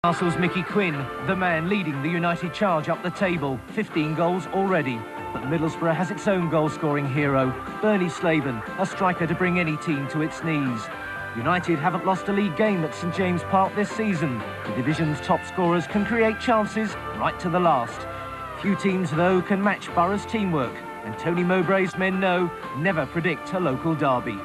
Newcastle's Mickey Quinn, the man leading the United charge up the table, 15 goals already. But Middlesbrough has its own goal-scoring hero, Bernie Slaven, a striker to bring any team to its knees. United haven't lost a league game at St James Park this season. The division's top scorers can create chances right to the last. Few teams, though, can match Borough's teamwork, and Tony Mowbray's men know never predict a local derby.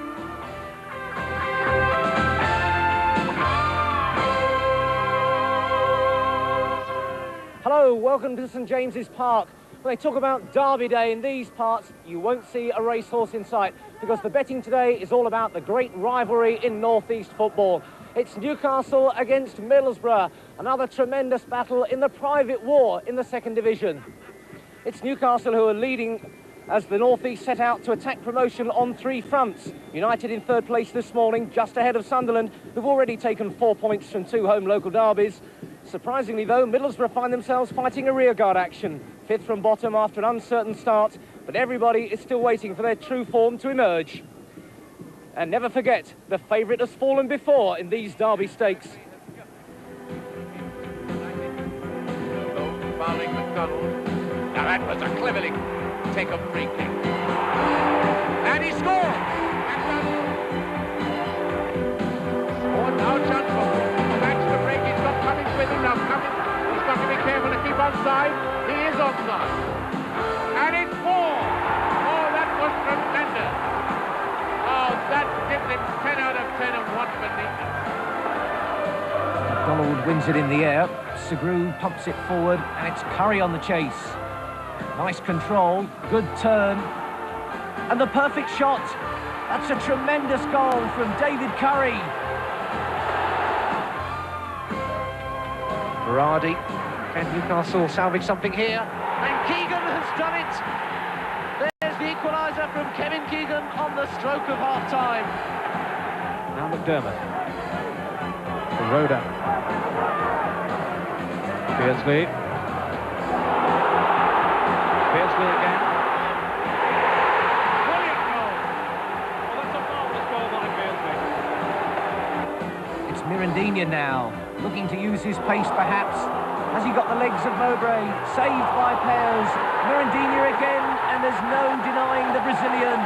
Hello, welcome to St James's Park. When they talk about Derby Day in these parts, you won't see a racehorse in sight, because the betting today is all about the great rivalry in North East football. It's Newcastle against Middlesbrough, another tremendous battle in the private war in the second division. It's Newcastle who are leading as the North East set out to attack promotion on three fronts. United in third place this morning, just ahead of Sunderland, who've already taken 4 points from 2 home local derbies. Surprisingly, though, Middlesbrough find themselves fighting a rearguard action. Fifth from bottom after an uncertain start, but everybody is still waiting for their true form to emerge. And never forget, the favourite has fallen before in these derby stakes. Fouling McDonald. Now that was a cleverly taken free kick. And he scored! Oh, now chance for the match to break. He's got Cummings with him now. Cummings, he's got to be careful to keep onside. He is onside. And it's 4. Oh, that was tremendous. Oh, that gives him 10 out of 10 and 1 for neatness. McDonald wins it in the air. Segru pumps it forward, and it's Curry on the chase. Nice control, good turn, and the perfect shot. That's a tremendous goal from David Curry. Berardi, can Newcastle salvage something here? And Keegan has done it. There's the equaliser from Kevin Keegan on the stroke of half-time. Now McDermott. Rhoda. Beardsley. Beardsley again. Brilliant goal. Well, that's a marvellous goal by Beardsley. It's Mirandinha now, looking to use his pace perhaps. Has he got the legs of Mowbray? Saved by Pears. Mirandinha again, and there's no denying the Brazilian.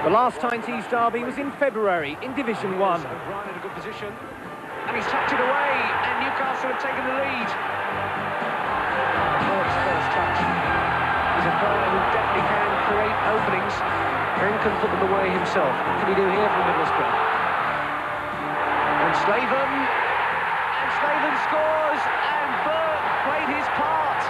The last Tyneside derby was in February in Division 1. O'Brien in a good position. And he's tucked it away, and Newcastle have taken the lead. North's first touch. He's a player who definitely can create openings and can put them away himself. What can he do here for Middlesbrough? And Slaven scores, and Burke played his part.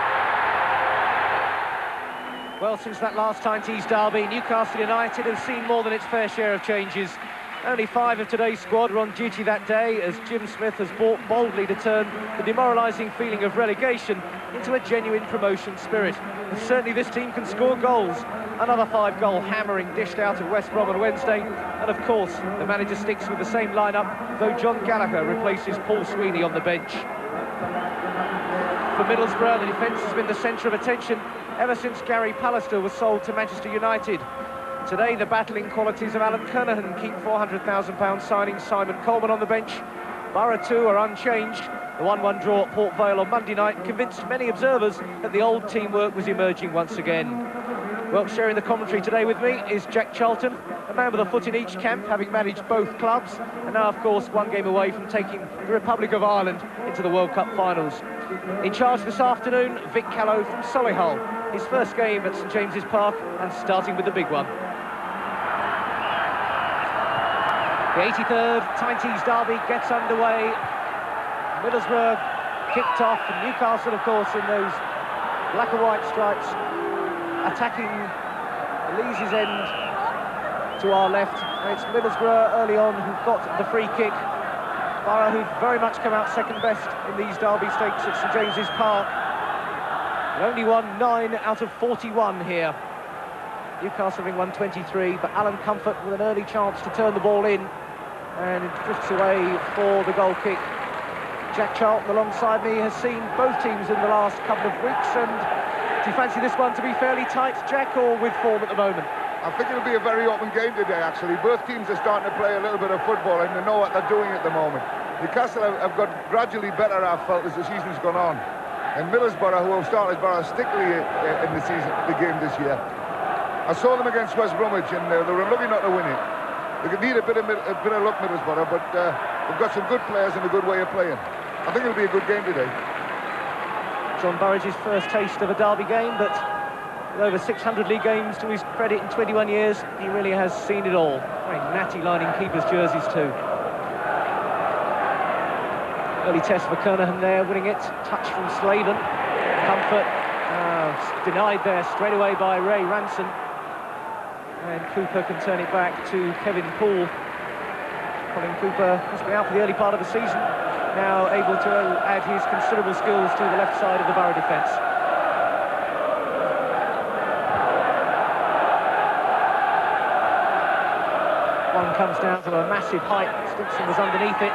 Well, since that last Tyneside derby, Newcastle United have seen more than its fair share of changes. Only 5 of today's squad were on duty that day, as Jim Smith has boldly to turn the demoralising feeling of relegation into a genuine promotion spirit. And certainly this team can score goals. Another 5-goal hammering dished out of West Brom on Wednesday. And of course, the manager sticks with the same lineup, though John Gallagher replaces Paul Sweeney on the bench. For Middlesbrough, the defence has been the centre of attention ever since Gary Pallister was sold to Manchester United. Today, the battling qualities of Alan Kernahan keep £400,000 signing Simon Coleman on the bench. Borough, too, are unchanged. The 1-1 draw at Port Vale on Monday night convinced many observers that the old teamwork was emerging once again. Well, sharing the commentary today with me is Jack Charlton, a man with a foot in each camp, having managed both clubs, and now, of course, 1 game away from taking the Republic of Ireland into the World Cup finals. In charge this afternoon, Vic Callow from Solihull. His first game at St James's Park, and starting with the big one. The 83rd Tyneside derby gets underway. Middlesbrough kicked off, and Newcastle, of course, in those black and white stripes, attacking Lee's end to our left. And it's Middlesbrough early on who got the free kick. Borough, who've very much come out second best in these derby stakes at St James's Park. And only won 9 out of 41 here. Newcastle having won 23, but Alan Comfort with an early chance to turn the ball in, and it drifts away for the goal kick. Jack Charlton alongside me has seen both teams in the last couple of weeks, and do you fancy this one to be fairly tight, Jack, or with form at the moment? I think it'll be a very open game today, actually. Both teams are starting to play a little bit of football and they know what they're doing at the moment. Newcastle have got gradually better, I've felt, as the season's gone on. And Middlesbrough, who have started very stickily in the game this year. I saw them against West Bromwich, and they were unlucky not to win it. They could need a bit of luck, Middlesbrough, but they've got some good players and a good way of playing. I think it'll be a good game today. John Burridge's first taste of a derby game, but with over 600 league games to his credit in 21 years, he really has seen it all. Very natty lining keepers' jerseys too. Early test for Kernahan there, winning it. Touch from Slaven. Comfort denied there straight away by Ray Ranson. And Cooper can turn it back to Kevin Poole. Colin Cooper has been out for the early part of the season, now able to add his considerable skills to the left side of the Borough defence. One comes down from a massive height. Stimson was underneath it.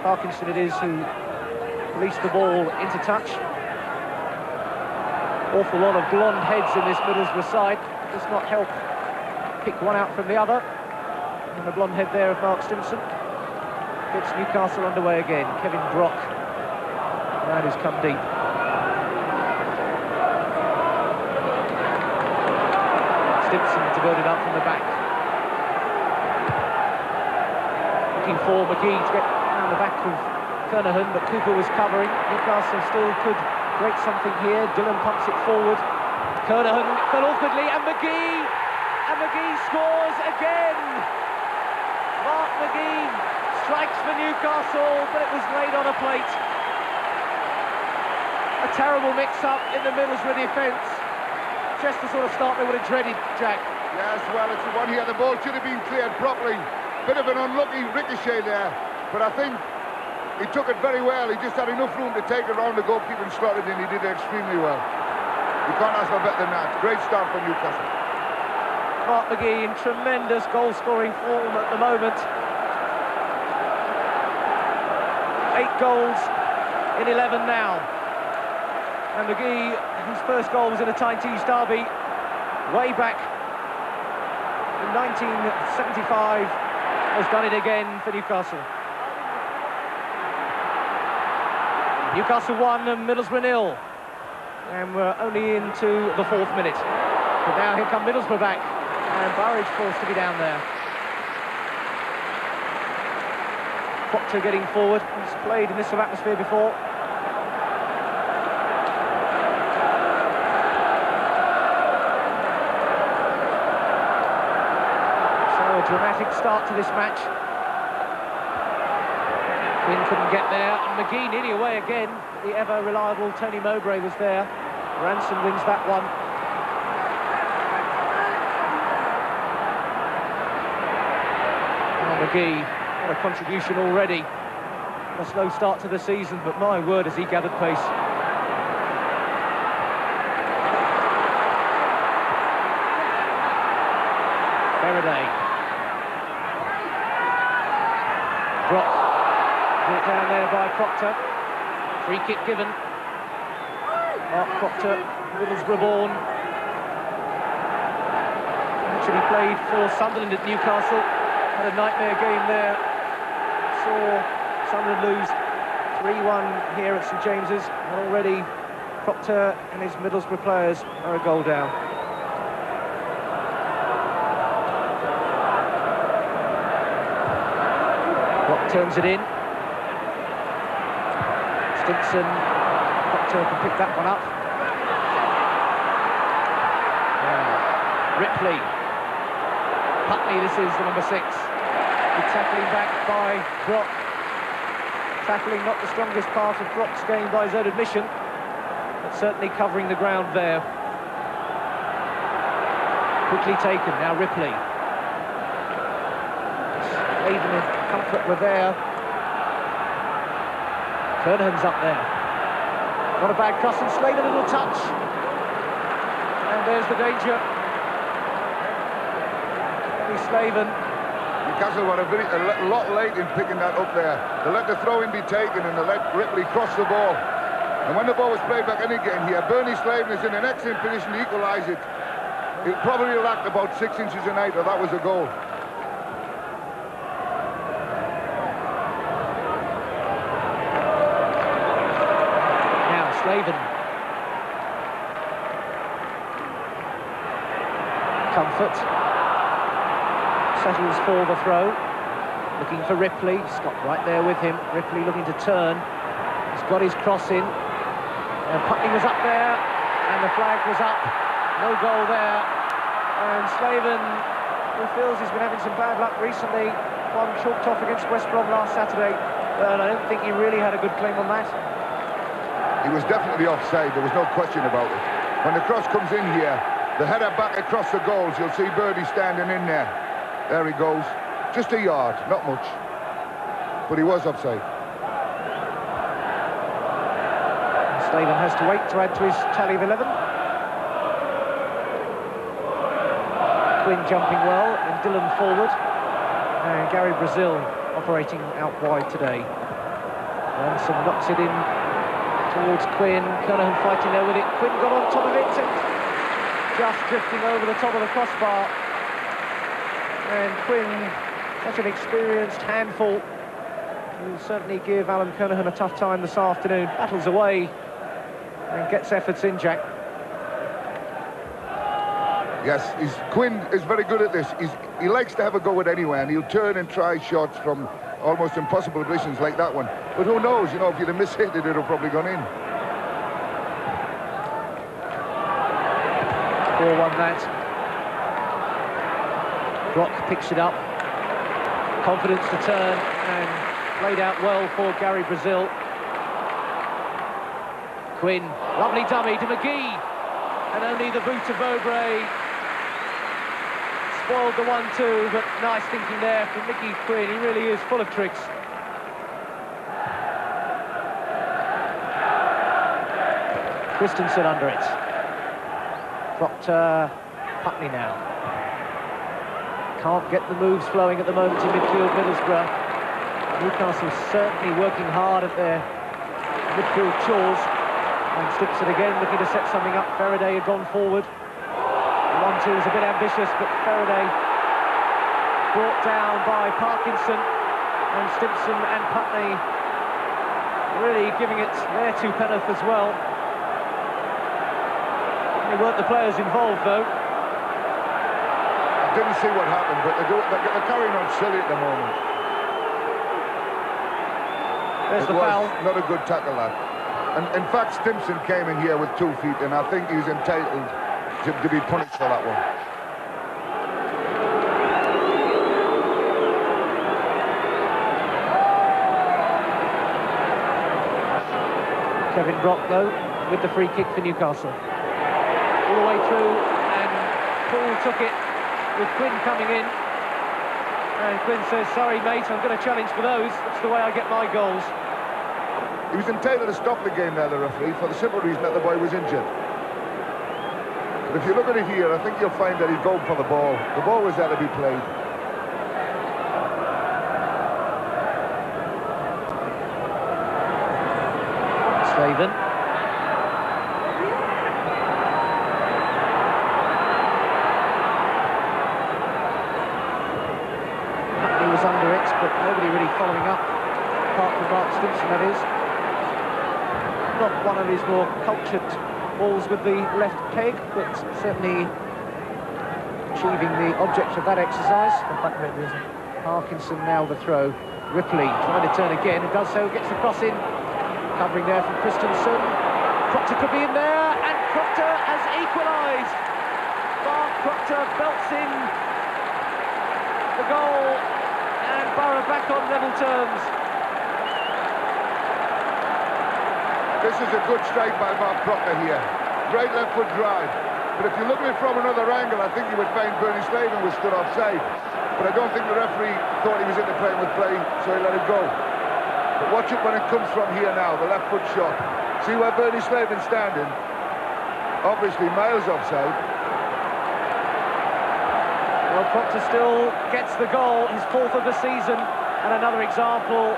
Parkinson it is who released the ball into touch. Awful lot of blonde heads in this Middlesbrough side. Does not help pick one out from the other. And the blonde head there of Mark Stimson gets Newcastle underway again. Kevin Brock. That has come deep. Stimson to build it up from the back. Looking for McGee to get around the back of Kernahan, but Cooper was covering. Newcastle still could break something here. Dillon pumps it forward. Kernahan fell awkwardly, and McGee scores again. Mark McGee strikes for Newcastle, but it was laid on a plate. A terrible mix-up in the Middlesbrough defence. Just the sort of start they would have dreaded, Jack. Yes, well, it's the one here. The ball should have been cleared properly. Bit of an unlucky ricochet there, but I think he took it very well. He just had enough room to take it around the goalkeeper and slot it in. He did it extremely well. You can't ask for better than that. Great start for Newcastle. Mark McGee in tremendous goal-scoring form at the moment. 8 goals in 11 now. And McGee, whose first goal was in a Tyne-Tees derby way back in 1975, has done it again for Newcastle. Newcastle 1 and Middlesbrough 0. And we're only into the 4th minute. But now here come Middlesbrough back. And Burridge forced to be down there. Proctor getting forward. He's played in this sort of atmosphere before. So a dramatic start to this match. Quinn couldn't get there, and McGee nearly away again. The ever-reliable Tony Mowbray was there. Ranson wins that one. Oh, McGee, what a contribution already. A slow start to the season, but my word, has he gathered pace. Faraday. Drop. Brought down there by Proctor. Free kick given. Mark Proctor, Middlesbrough born. Actually played for Sunderland at Newcastle. Had a nightmare game there. Saw Sunderland lose 3-1 here at St James's. And already Proctor and his Middlesbrough players are a goal down. Brock turns it in. Stimson, Proctor can pick that one up. Ripley. Putney, this is the number 6. Good tackling back by Brock. Tackling not the strongest part of Brock's game by his own admission, but certainly covering the ground there. Quickly taken, now Ripley. Slaven and Comfort were there. Kernahan's up there. Not a bad cross, and Slaven a little touch. And there's the danger. Slaven. Newcastle were a lot late in picking that up there. They let the throw-in be taken and they let Ripley cross the ball. And when the ball was played back in again here, Bernie Slaven is in an excellent position to equalise it. It probably lacked about 6 inches in height, or that was a goal. effort. Settles for the throw. Looking for Ripley. Scott right there with him. Ripley looking to turn. He's got his cross in. Putney was up there, and the flag was up. No goal there. And Slaven, who feels he's been having some bad luck recently, one chalked off against West Brom last Saturday. And I don't think he really had a good claim on that. He was definitely offside, there was no question about it. When the cross comes in here, the header back across the goals, you'll see Birdie standing in there. There he goes. Just a yard, not much. But he was offside. Slaven has to wait to add to his tally of 11. Quinn jumping well, and Dillon forward. And Gary Brazil operating out wide today. Ransom knocks it in towards Quinn. Kernahan fighting there with it. Quinn got on top of it and just drifting over the top of the crossbar. And Quinn, such an experienced handful, will certainly give Alan Kernahan a tough time this afternoon. Battles away and gets efforts in, Jack. Yes, Quinn is very good at this. He likes to have a go at anywhere, and he'll turn and try shots from almost impossible positions like that one. But who knows, you know, if you'd have mishit it, it'd have probably gone in. 4-1 that. Brock picks it up. Confidence to turn, and played out well for Gary Brazil. Quinn, lovely dummy to McGee, and only the boot of Mowbray spoiled the 1-2, but nice thinking there from Mickey Quinn. He really is full of tricks. Christensen under it. Proctor, Putney now. Can't get the moves flowing at the moment in midfield, Middlesbrough. Newcastle certainly working hard at their midfield chores. And Stimpson again looking to set something up. Faraday had gone forward. The 1-2 was a bit ambitious, but Faraday brought down by Parkinson, and Stimpson and Putney really giving it their two penneth as well. They weren't the players involved, though. I didn't see what happened, but they're carrying on silly at the moment. There's the foul. Not a good tackle, that. And in fact, Stimpson came in here with 2 feet, and I think he's entitled to be punished for that one. Kevin Brock, though, with the free kick for Newcastle. All the way through, and Paul took it with Quinn coming in. And Quinn says, sorry, mate, I'm going to challenge for those. That's the way I get my goals. He was entitled to stop the game there, the referee, for the simple reason that the boy was injured. But if you look at it here, I think you'll find that he's going for the ball. The ball was there to be played. Slaven. Putney was under it, but nobody really following up, apart from Mark Stimpson, that is. Not one of his more cultured balls with the left peg, but certainly achieving the object of that exercise. Parkinson now the throw. Ripley trying to turn again, and does so, gets the cross in. Covering there from Christensen. Proctor could be in there, and Proctor has equalised. Mark Proctor belts in the goal, and Borough back on level terms. This is a good strike by Mark Proctor here. Great left foot drive. But if you look at it from another angle, I think you would find Bernie Slaven was stood offside. But I don't think the referee thought he was into playing with play, so he let it go. But watch it when it comes from here now, the left foot shot. See where Bernie Slaven's standing? Obviously miles offside. Well, Proctor still gets the goal, his 4th of the season, and another example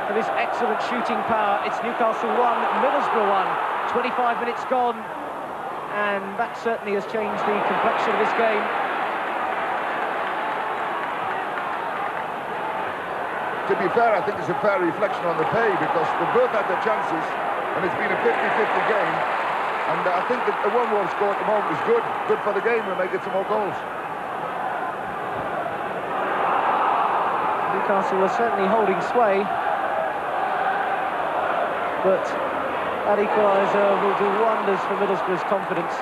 of his excellent shooting power. It's Newcastle 1, Middlesbrough 1. 25 minutes gone, and that certainly has changed the complexion of this game. To be fair, I think it's a fair reflection on the pay, because they both had their chances, and it's been a 50-50 game. And I think that the 1-1 score at the moment is good for the game, and they get some more goals. Newcastle are certainly holding sway, but that equaliser will do wonders for Middlesbrough's confidence.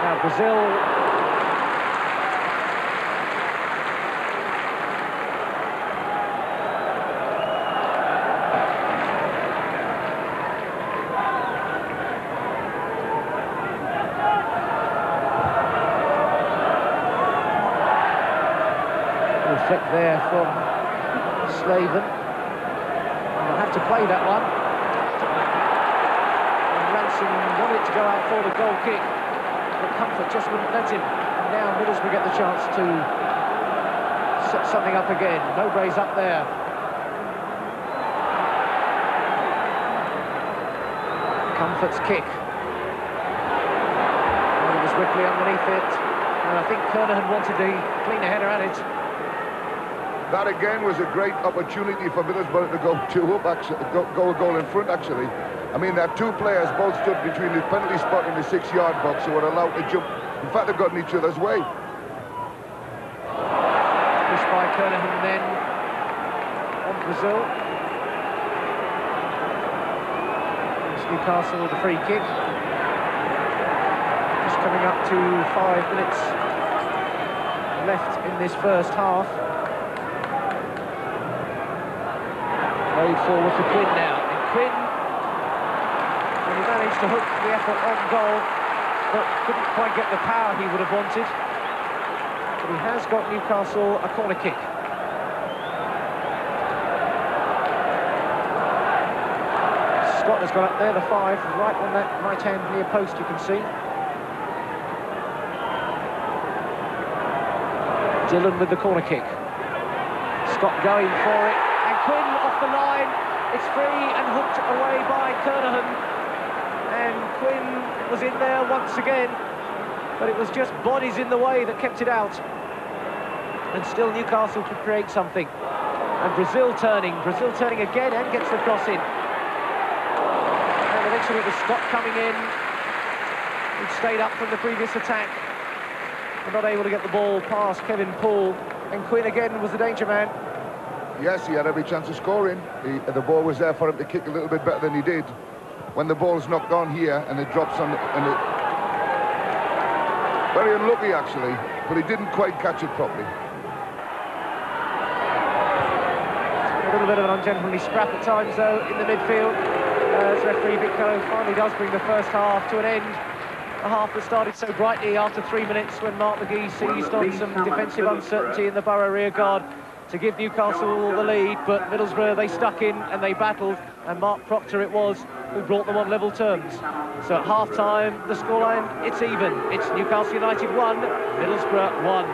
Now Brazil flick there from Slaven. And they'll have to play that one. And Ransom wanted to go out for the goal kick, but Comfort just wouldn't let him. And now Middlesbrough get the chance to set something up again. Mowbray's up there. Comfort's kick. And it was Ripley underneath it. And I think Kernahan wanted the cleaner header at it. That again was a great opportunity for Middlesbrough to go two up, actually, go a goal in front, actually. I mean, their two players both stood between the penalty spot and the 6-yard box, so were allowed to jump. In fact, they got in each other's way. Pushed by Kernahan then on Brazil. It's Newcastle with the free kick. Just coming up to 5 minutes left in this first half. Played forward for Quinn now. And Quinn, when he managed to hook the effort on goal, but couldn't quite get the power he would have wanted. But he has got Newcastle a corner kick. Scott has got up there, the 5, right on that right-hand near post, you can see. Dillon with the corner kick. Scott going for it. Quinn off the line, it's free and hooked away by Kernahan, and Quinn was in there once again, but it was just bodies in the way that kept it out, and still Newcastle could create something. And Brazil turning again and gets the cross in, and eventually it was Scott coming in, who'd stayed up from the previous attack, and not able to get the ball past Kevin Poole, and Quinn again was the danger man. Yes, he had every chance of scoring. The ball was there for him to kick a little bit better than he did. When the ball's knocked on here and it drops on, very unlucky actually, but he didn't quite catch it properly. A little bit of an ungentlemanly scrap at times though in the midfield, as referee Vicko finally does bring the first half to an end. A half that started so brightly after 3 minutes when Mark McGee seized on some defensive uncertainty in the Borough rearguard to give Newcastle the lead, but Middlesbrough, they stuck in and they battled, and Mark Proctor it was who brought them on level terms. So at half-time, the scoreline, it's even. It's Newcastle United 1, Middlesbrough 1.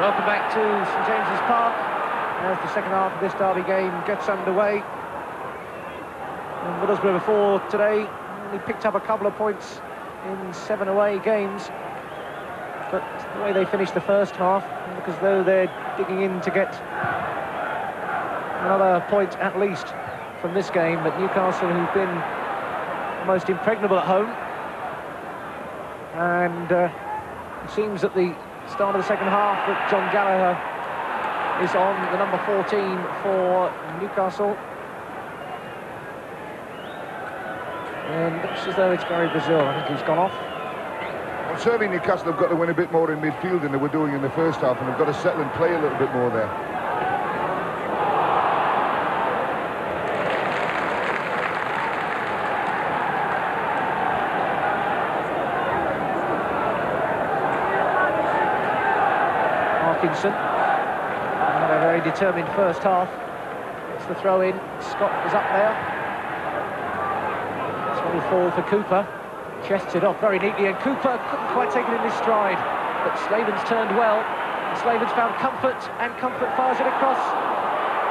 Welcome back to St James's Park as the second half of this derby game gets underway. And Middlesbrough before today only picked up a couple of points in 7 away games, but the way they finished the first half, look as though they're digging in to get another point at least from this game. But Newcastle, who've been almost impregnable at home, and it seems at the start of the second half that John Gallagher is on the number 14 for Newcastle. And looks as though it's Gary Brazil. I think he's gone off. Well, certainly Newcastle have got to win a bit more in midfield than they were doing in the first half, and they've got to settle and play a little bit more there. And a very determined first half. It's the throw in. Scott is up there. This one will fall for Cooper. Chests it off very neatly, and Cooper couldn't quite take it in his stride. But Slaven's turned well. And Slaven's found Comfort, and Comfort fires it across.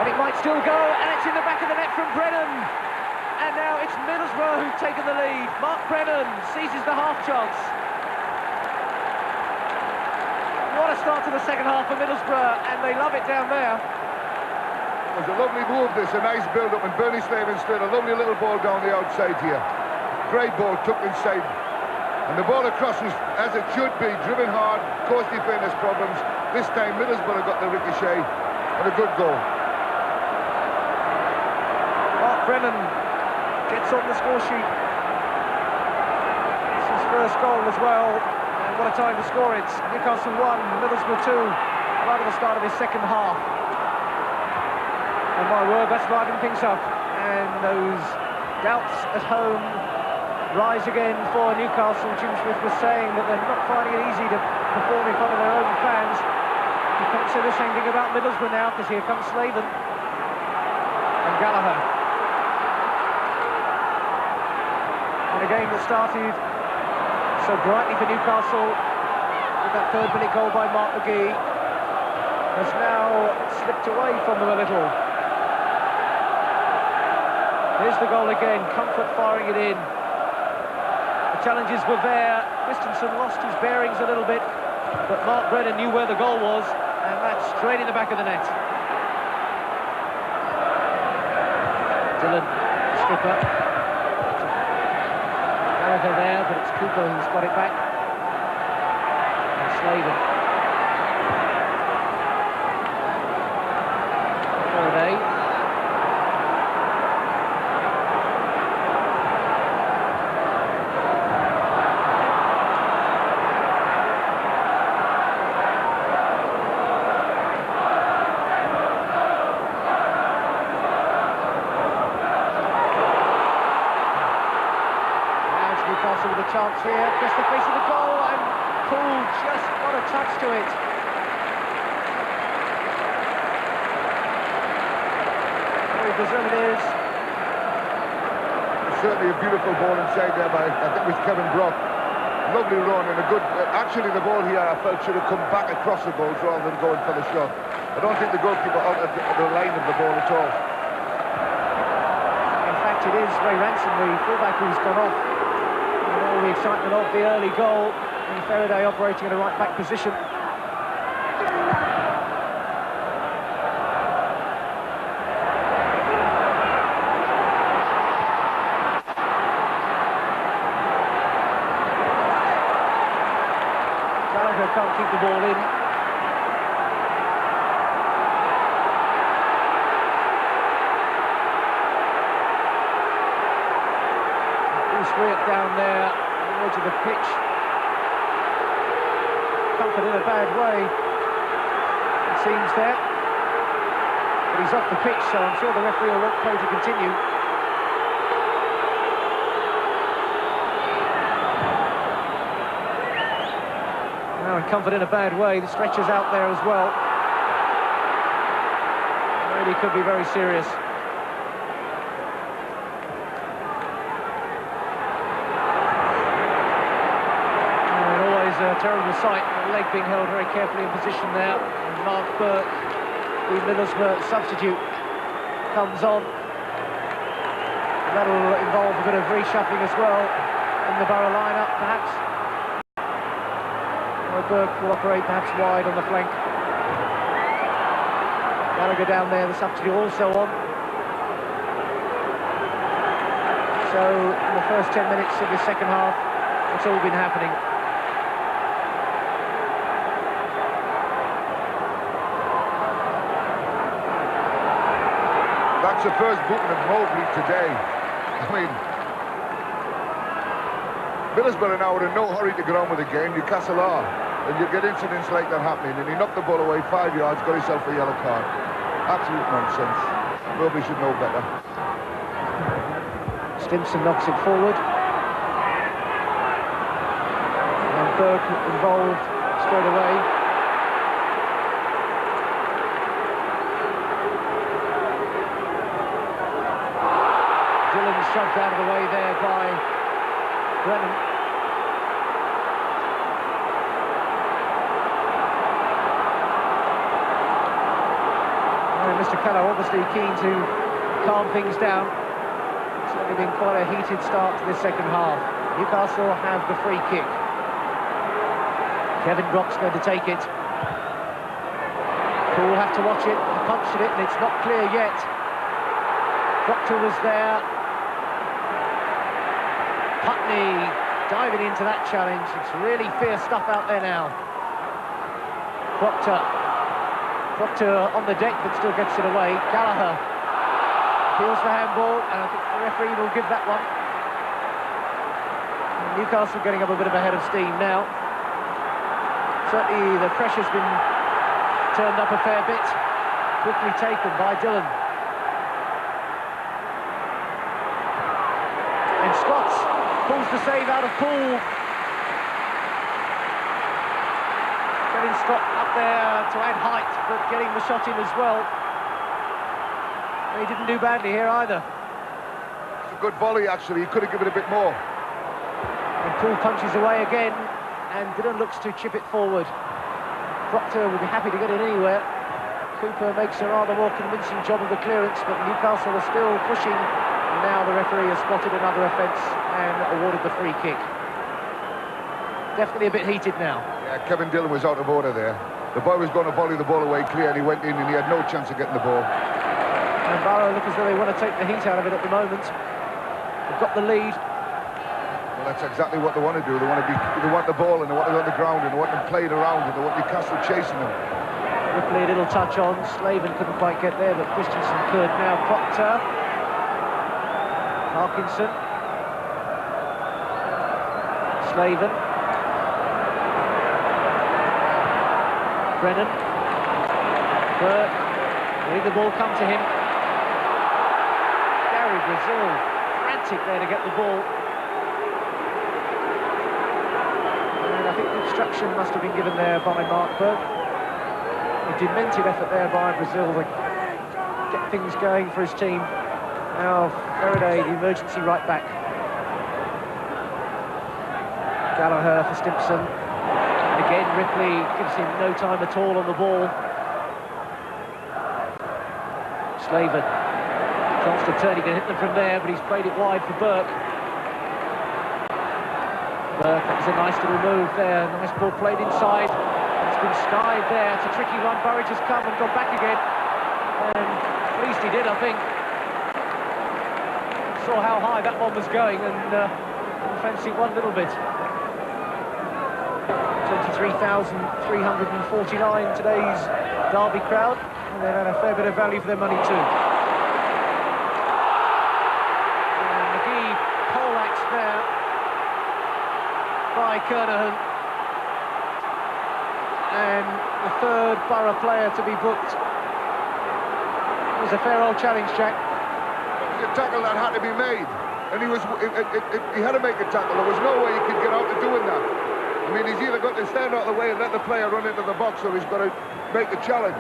And it might still go, and it's in the back of the net from Brennan. and now it's Middlesbrough who've taken the lead. Mark Brennan seizes the half chance. What a start to the second half for Middlesbrough, and they love it down there. It was a lovely move, this, a nice build-up, and Bernie Slavin straight, a lovely little ball down the outside here. Great ball, tucked inside. And the ball across was, as it should be, driven hard, caused defenders problems. This time, Middlesbrough got the ricochet, and a good goal. Mark Brennan gets on the score sheet. It's his first goal as well, and what a time to score it. Newcastle 1, Middlesbrough 2, right at the start of his second half. And my word, that's livened things up. And those doubts at home rise again for Newcastle. Jim Smith was saying that they're not finding it easy to perform in front of their own fans. You can't say the same thing about Middlesbrough now, because here comes Slavin and Gallagher. And a game that started so brightly for Newcastle with that third-minute goal by Mark McGee has now slipped away from them a little. Here's the goal again, Comfort firing it in. The challenges were there, Christensen lost his bearings a little bit, but Mark Brennan knew where the goal was, and that's straight in the back of the net. Dillon, skipper. Gallagher there, but it's Cooper who's got it back. And Slavin. Faraday. With a chance here, just the face of the goal, and Poole just got a touch to it. Very deserved. Certainly a beautiful ball inside there by, I think, with Kevin Brock. Lovely run and a good... actually, the ball here, I felt, should have come back across the goals rather than going for the shot. I don't think the goalkeeper altered the line of the ball at all. In fact, it is Ray Ransom, the fullback, who's gone off. All the excitement of the early goal, and Faraday operating in a right-back position. Gallagher can't keep the ball in. Down there on the edge of the pitch. Comfort in a bad way, it seems there. But he's off the pitch, so I'm sure the referee will want play to continue. Now, and Comfort in a bad way. The stretcher's out there as well. Really could be very serious. A terrible sight, the leg being held very carefully in position there. And Mark Burke, the Middlesbrough substitute, comes on. That'll involve a bit of reshuffling as well in the Borough lineup, perhaps. Or Burke will operate perhaps wide on the flank. Gallagher down there, the substitute, also on. So in the first 10 minutes of the second half, it's all been happening. That's the first booking of Mobley today. I mean, Middlesbrough now are in no hurry to get on with the game. Newcastle are. And you get incidents like that happening, and he knocked the ball away 5 yards, got himself a yellow card. Absolute nonsense. Mobley should know better. Stimson knocks it forward. And Burke involved straight away. Shoved out of the way there by Brennan. Mr. Keller obviously keen to calm things down. Certainly been quite a heated start to the second half. Newcastle have the free kick. Kevin Brock's going to take it. Poole have to watch it. He punched at it and it's not clear yet. Proctor was there. Putney diving into that challenge. It's really fierce stuff out there now. Proctor on the deck but still gets it away. Gallagher appeals for handball and I think the referee will give that one. And Newcastle getting up a bit of a head of steam now. Certainly the pressure's been turned up a fair bit. Quickly taken by Dillon. And Scott pulls the save out of Poole. Getting Scott up there to add height, but getting the shot in as well. And he didn't do badly here either. It's a good volley, actually. He could have given it a bit more. And Poole punches away again, and Dillon looks to chip it forward. Proctor will be happy to get it anywhere. Cooper makes a rather more convincing job of the clearance, but Newcastle are still pushing. And now the referee has spotted another offence and awarded the free kick. Definitely a bit heated now. Yeah, Kevin Dillon was out of order there. The boy was going to volley the ball away clear and he went in and he had no chance of getting the ball. And Barrow look as though they want to take the heat out of it at the moment. They've got the lead. Well, that's exactly what they want to do. They want the ball and they want it on the ground and they want them played around and they want Newcastle chasing them. Ripley a little touch on. Slaven couldn't quite get there, but Christensen could. Now Proctor. Parkinson. Slaven. Brennan. Burke. Letting the ball come to him. Gary Brazil. Frantic there to get the ball. And I think the obstruction must have been given there by Mark Burke. A demented effort there by Brazil to get things going for his team. Now Faraday, the emergency right back. Gallagher for Stimpson. Again, Ripley gives him no time at all on the ball. Slaven. Chance to turn, he can hit them from there, but he's played it wide for Burke. Burke, that was a nice little move there. Nice ball played inside. It's been skied there. It's a tricky one. Burridge has come and gone back again. And at least he did, I think. Saw how high that one was going and fancied one little bit. 23,349 today's Derby crowd, and they've had a fair bit of value for their money too. And McGee poleaxed there by Kernahan, and the third Borough player to be booked. It was a fair old challenge, Jack. It was a tackle that had to be made, and he had to make a tackle. There was no way he could get out of doing that. I mean, he's either got to stand out of the way and let the player run into the box, or he's got to make the challenge.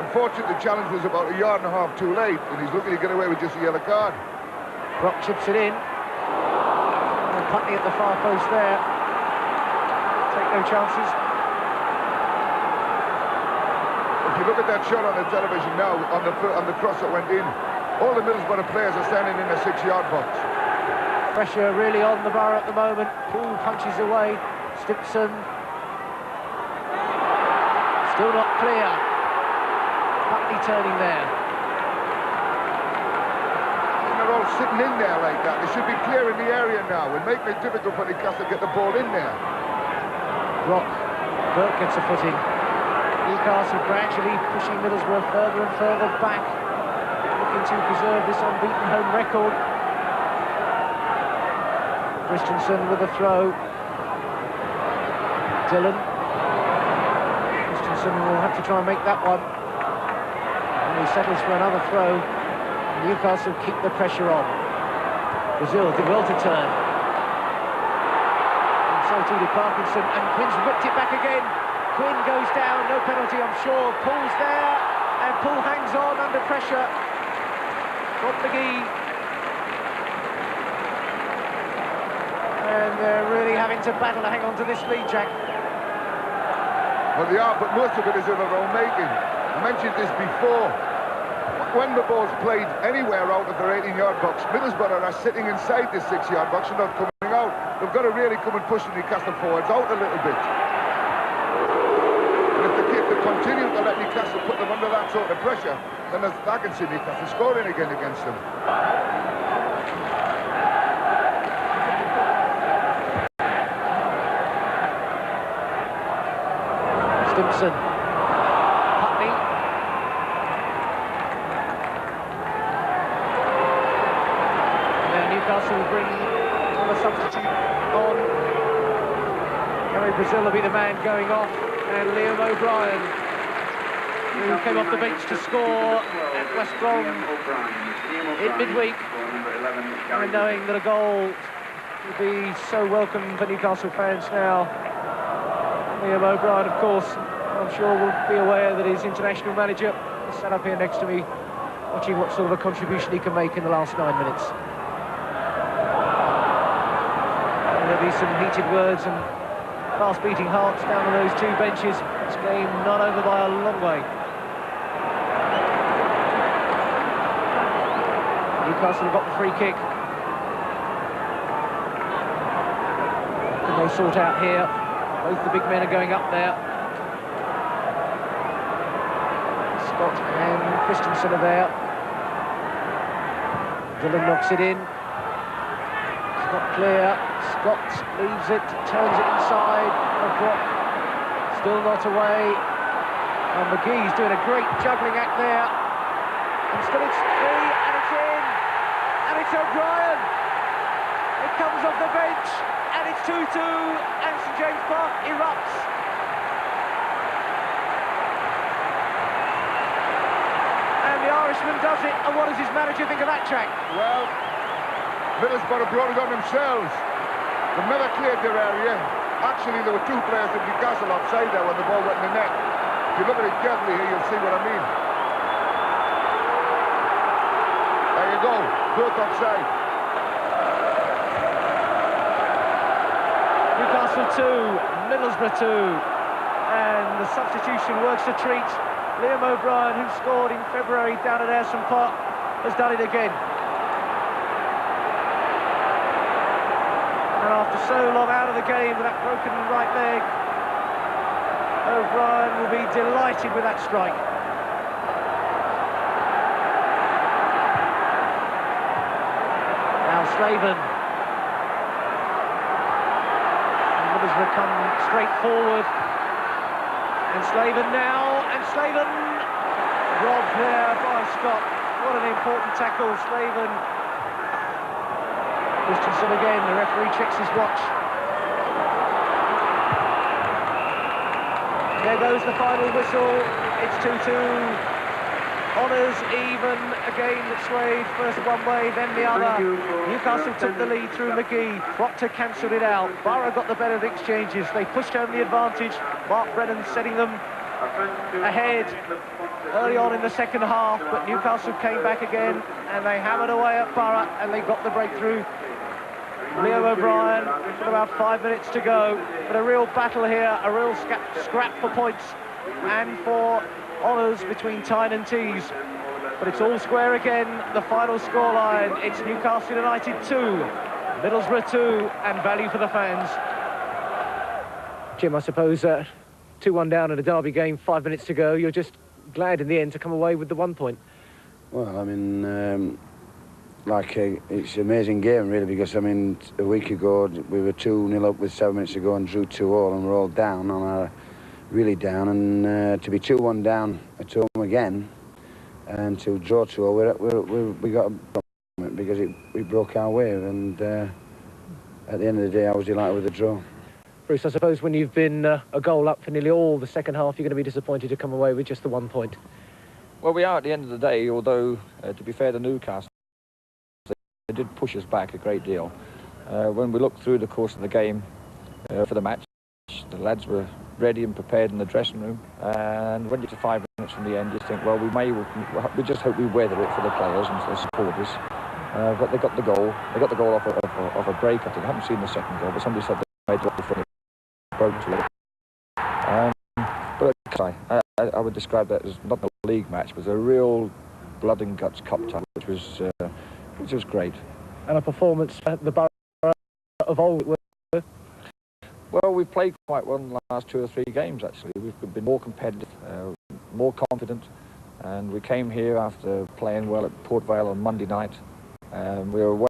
Unfortunately, the challenge was about a yard and a half too late, and he's looking to get away with just a yellow card. Brock chips it in. And Putney at the far post there. Take no chances. If you look at that shot on the television now, on the cross that went in, all the Middlesbrough players are standing in the 6-yard box. Pressure really on the Borough at the moment. Poole punches away. Stimpson. Still not clear. Putney turning there. And they're all sitting in there like that. They should be clear in the area now and making it difficult for Newcastle to get the ball in there. Burke gets a footing. Newcastle gradually pushing Middlesbrough further and further back, looking to preserve this unbeaten home record. Christensen with a throw. Dillon. Christensen will have to try and make that one. And he settles for another throw. Newcastle keep the pressure on. Brazil did well to turn. And so too did Parkinson, and Quinn's whipped it back again. Quinn goes down, no penalty I'm sure. Pulls there, and Poole hangs on under pressure. Got McGee. And they're really having to battle to hang on to this lead, Jack. Well, they are, but most of it is of their own making. I mentioned this before. when the ball's played anywhere out of their 18-yard box, Middlesbrough are sitting inside the 6-yard box and not coming out. They've got to really come and push the Newcastle forwards out a little bit. And if they continue to let Newcastle put them under that sort of pressure, then I can see Newcastle scoring again against them. Stimpson. Putney. And then Newcastle will bring on a substitute on. Gary Brazil will be the man going off, and Liam O'Brien, who came off the bench to score at West Brom in midweek, and knowing that a goal would be so welcome for Newcastle fans now. Liam O'Brien, of course, I'm sure will be aware that his international manager is sat up here next to me, watching what sort of a contribution he can make in the last 9 minutes. And there'll be some heated words and fast-beating hearts down on those two benches. This game not over by a long way. Newcastle have got the free kick. Can they sort out here? Both the big men are going up there. Scott and Christensen are there. Dillon knocks it in. It's not clear. Scott leaves it, turns it inside. Still not away. And McGee's doing a great juggling act there. And still it's free, and it's in. And it's O'Brien. It comes off the bench. And it's 2-2, and St James Park erupts. And the Irishman does it, and what does his manager think of that, Jack? Well, Middlesbrough brought it on themselves. They've never cleared their area. Actually, there were two players at Newcastle offside there when the ball went in the net. If you look at it carefully here, you'll see what I mean. There you go, both offside. Newcastle 2, Middlesbrough 2, and the substitution works a treat. Liam O'Brien, who scored in February down at Ayresome Park, has done it again. And after so long out of the game with that broken right leg, O'Brien will be delighted with that strike. Now Slaven. Middlesbrough come straight forward, and Slaven now, and Slaven robbed there by Scott. What an important tackle, Slaven. Christensen again, the referee checks his watch. There goes the final whistle, it's 2-2. Honours even, again that swayed, first one way, then the other. Newcastle took the lead through McGee. Proctor cancelled it out. Borough got the better of the exchanges. They pushed home the advantage. Mark Brennan setting them ahead early on in the second half, but Newcastle came back again and they hammered away at Borough and they got the breakthrough. Liam O'Brien with about 5 minutes to go, but a real battle here, a real scrap for points and for honours between Tyne and Tees, but it's all square again. The final scoreline, it's Newcastle United 2, Middlesbrough 2, and value for the fans. Jim, I suppose 2-1 down in a derby game, 5 minutes to go. You're just glad in the end to come away with the 1 point. Well, I mean, it's an amazing game really, because I mean, a week ago we were 2-0 up with 7 minutes to go and drew 2-2, and we're all down on our. Really down, and to be 2-1 down at home again and to draw 2-0, we got a problem because we broke our way, and at the end of the day I was delighted with the draw. Bruce, I suppose when you've been a goal up for nearly all the second half, you're going to be disappointed to come away with just the 1 point. Well, we are at the end of the day, although to be fair to Newcastle, they did push us back a great deal. When we looked through the course of the game for the match, the lads were ready and prepared in the dressing room, and when you get to 5 minutes from the end, you think, well, we just hope we weather it for the players and for the supporters. But they got the goal. They got the goal off a break. I think I haven't seen the second goal, but somebody said they made the goal from it. Broke to it. But I would describe that as not a league match, but a real blood and guts cup tie, which was great. And a performance at the Borough of old. Well, we've played quite well in the last 2 or 3 games, actually. We've been more competitive, more confident, and we came here after playing well at Port Vale on Monday night. We were away